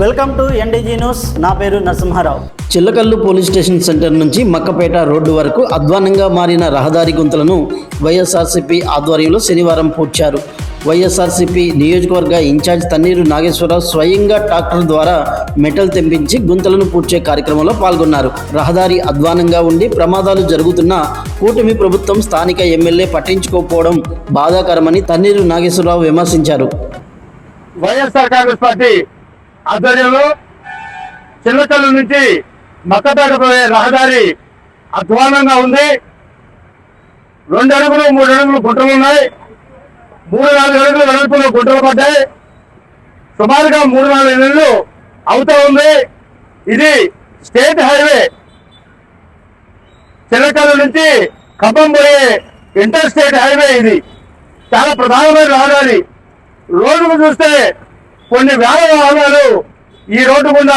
Welcome to ఎన్డీజీ news. నా పేరు Narasimharao. Chillakallu police station centre నుంచి మక్కపేట రోడ్డు వరకు అధ్వానంగా మారిన రహదారి గుంతలను వైఎస్ఆర్సీపీ ఆధ్వర్యంలో శనివారం పూడ్చారు. వైఎస్ఆర్సీపీ నియోజకవర్గ ఇన్ఛార్జ్ తన్నీరు నాగేశ్వరరావు స్వయంగా ట్రాక్టర్ ద్వారా మెటల్ తెంపించి గుంతలను పూడ్చే కార్యక్రమంలో పాల్గొన్నారు. రహదారి అధ్వానంగా ఉండి ప్రమాదాలు జరుగుతున్న కూటమి ప్రభుత్వం స్థానిక ఎమ్మెల్యే పట్టించుకోకపోవడం బాధాకరమని తన్నీరు నాగేశ్వరరావు విమర్శించారు. వైఎస్ఆర్ కాంగ్రెస్ పార్టీ ఆధ్వర్యంలో చిల్లకల్లు నుంచి మక్కపేట పోయే రహదారి అధ్వానంగా ఉంది. 2 అడుగులు 3 అడుగులు గుంటలు ఉన్నాయి. 3-4 అడుగులు వెడల్పులో గుంటలు పడ్డాయి. సుమారుగా 3-4 నెలలు అవుతా ఉంది. ఇది స్టేట్ హైవే, చిల్లకల్లు నుంచి ఖమ్మం పోయే ఇంటర్ స్టేట్ హైవే. ఇది చాలా ప్రధానమైన రహదారి. రోడ్డుకు చూస్తే కొన్ని వేల వాహనాలు ఈ రోడ్డు గుండా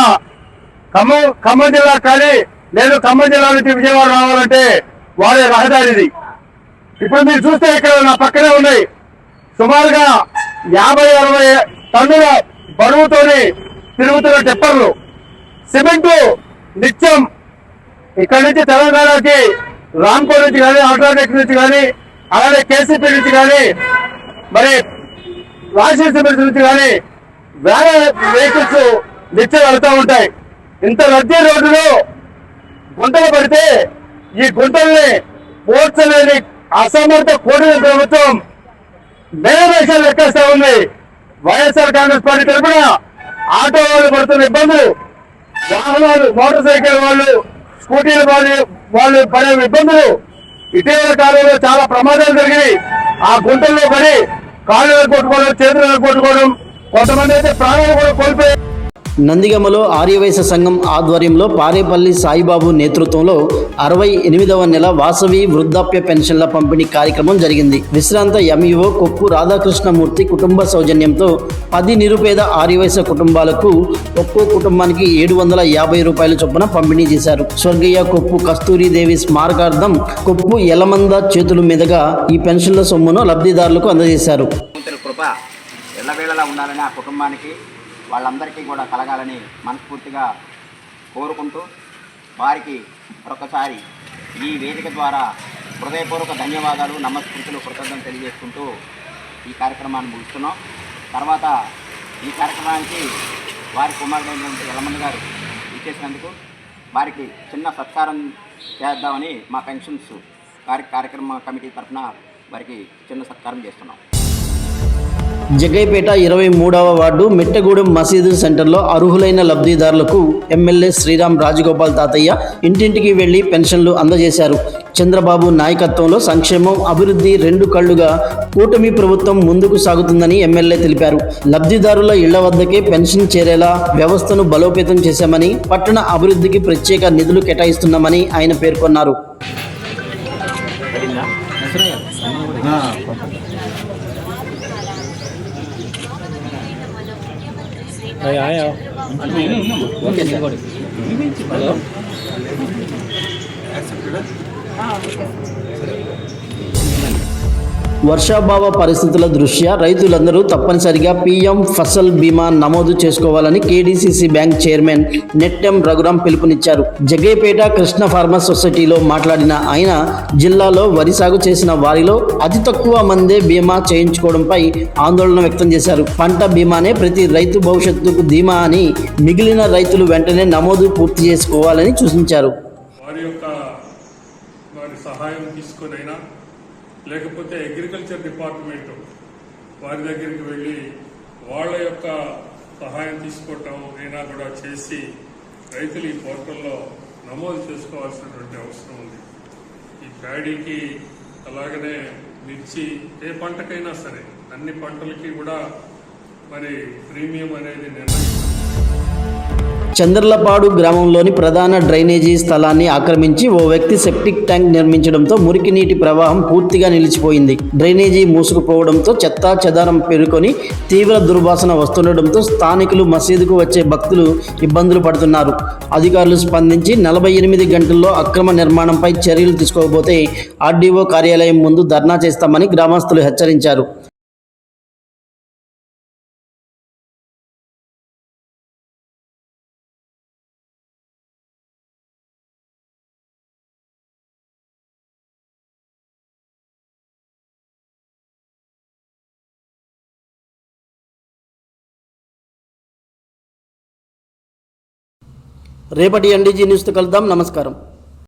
ఖమ్మం జిల్లా కానీ లేదు ఖమ్మం జిల్లా నుంచి విజయవాడ రావాలంటే వాడే రహదారి ఇది. ఇప్పుడు మీరు చూస్తే ఇక్కడ నా పక్కనే ఉన్నాయి సుమారుగా 50-60 టన్నుల బరువుతోని తిరుగుతున్న టిప్పర్లు. సిమెంటు నిత్యం ఇక్కడి నుంచి తెలంగాణకి రాంపూర్ నుంచి కానీ అల్ట్రాటెక్ నుంచి కానీ అలాగే కేసీపీ నుంచి కానీ మరి రాజశేఖర సిమెంట్ నుంచి కానీ వేల వెహికల్స్ నిత్యం వెళ్తూ ఉంటాయి. ఇంత రద్దీ రోడ్డులో గుంటలు పడితే ఈ గుంటల్ని పోడ్చలేని అసమర్థ కూటమి ప్రభుత్వం మేనేషన్ లెక్కేస్తా ఉంది. వైఎస్ఆర్ కాంగ్రెస్ పార్టీ తరఫున ఆటో వాళ్ళు పడుతున్న ఇబ్బందులు, వాహనాలు మోటార్ సైకిల్ వాళ్ళు స్కూటీలు వాళ్ళు పడే ఇబ్బందులు, ఇటీవల కాలంలో చాలా ప్రమాదాలు జరిగినాయి. ఆ గుంటల్లో పడి కాళ్ళు కొట్టుకోవడం, చేతులు కొట్టుకోవడం, కొంతమంది అయితే ప్రాణాలు కూడా కోల్పోయారు. నందిగమలో ఆర్యవైశ్య సంఘం ఆధ్వర్యంలో పారేపల్లి సాయిబాబు నేతృత్వంలో 68వ నెల వాసవి వృద్ధాప్య పెన్షన్ల పంపిణీ కార్యక్రమం జరిగింది. విశ్రాంత ఎంఈఓ కొప్పు రాధాకృష్ణమూర్తి కుటుంబ సౌజన్యంతో 10 నిరుపేద ఆర్యవైశ్య కుటుంబాలకు ఒక్కో కుటుంబానికి 750 రూపాయల చొప్పున పంపిణీ చేశారు. స్వర్గీయ కొప్పు కస్తూరిదేవి స్మారకార్థం కొప్పు ఎలమంద చేతుల మీదుగా ఈ పెన్షన్ల సొమ్మును లబ్ధిదారులకు అందజేశారు. ఎల్లవేళలా ఉండాలని ఆ కుటుంబానికి వాళ్ళందరికీ కూడా కలగాలని మనస్ఫూర్తిగా కోరుకుంటూ వారికి మరొకసారి ఈ వేదిక ద్వారా హృదయపూర్వక ధన్యవాదాలు, నమస్కృతులు, కృతజ్ఞతలు తెలియజేసుకుంటూ ఈ కార్యక్రమాన్ని ముగిస్తున్నాం. తర్వాత ఈ కార్యక్రమానికి వారి కుమారుడైనటువంటి యలమంద గారు ఇచ్చేసినందుకు వారికి చిన్న సత్కారం చేద్దామని మా పెన్షన్స్ కార్యక్రమ కమిటీ తరఫున వారికి చిన్న సత్కారం చేస్తున్నాం. జగ్గైపేట 23వ వార్డు మిట్టగూడెం మసీదు సెంటర్లో అర్హులైన లబ్ధిదారులకు ఎమ్మెల్యే శ్రీరామ్ రాజగోపాల్ తాతయ్య ఇంటింటికి వెళ్లి పెన్షన్లు అందజేశారు. చంద్రబాబు నాయకత్వంలో సంక్షేమం, అభివృద్ధి 2 కళ్లుగా కూటమి ప్రభుత్వం ముందుకు సాగుతుందని ఎమ్మెల్యే తెలిపారు. లబ్ధిదారుల ఇళ్ల వద్దకే పెన్షన్ చేరేలా వ్యవస్థను బలోపేతం చేశామని, పట్టణ అభివృద్ధికి ప్రత్యేక నిధులు కేటాయిస్తున్నామని ఆయన పేర్కొన్నారు. వర్షాభావ పరిస్థితుల దృష్ట్యా రైతులందరూ తప్పనిసరిగా పీఎం ఫసల్ బీమా నమోదు చేసుకోవాలని KDCC bank chairman Nettem Raghuram పిలుపునిచ్చారు. జగ్గైపేట కృష్ణ ఫార్మర్స్ సొసైటీలో మాట్లాడిన ఆయన జిల్లాలో వరి సాగు చేసిన వారిలో అతి తక్కువ మందే బీమా చేయించుకోవడంపై ఆందోళన వ్యక్తం చేశారు. పంట బీమానే ప్రతి రైతు భవిష్యత్తుకు ధీమా అని, మిగిలిన రైతులు వెంటనే నమోదు పూర్తి చేసుకోవాలని సూచించారు. లేకపోతే అగ్రికల్చర్ డిపార్ట్మెంట్ వారి దగ్గరికి వెళ్ళి వాళ్ళ యొక్క సహాయం తీసుకోవటం అయినా కూడా చేసి రైతులు ఈ పోర్టల్లో నమోదు చేసుకోవాల్సినటువంటి అవసరం ఉంది. ఈ ప్యాడీకి అలాగనే మిర్చి, ఏ పంటకైనా సరే అన్ని పంటలకి కూడా మరి ప్రీమియం అనేది నిర్ణయిస్తారు. చంద్రలపాడు గ్రామంలోని ప్రధాన డ్రైనేజీ స్థలాన్ని ఆక్రమించి ఓ వ్యక్తి సెప్టిక్ ట్యాంక్ నిర్మించడంతో మురికి నీటి ప్రవాహం పూర్తిగా నిలిచిపోయింది. డ్రైనేజీ మూసుకుపోవడంతో చెత్తా చెదారం పెరుకొని తీవ్ర దుర్వాసన వస్తుండటంతో స్థానికులు, మసీదుకు వచ్చే భక్తులు ఇబ్బందులు పడుతున్నారు. అధికారులు స్పందించి 48 గంటల్లో అక్రమ నిర్మాణంపై చర్యలు తీసుకోకపోతే ఆర్డీఓ కార్యాలయం ముందు ధర్నా చేస్తామని గ్రామస్తులు హెచ్చరించారు. రేపటి ఎన్డీజీ న్యూస్తో కలుద్దాం. నమస్కారం.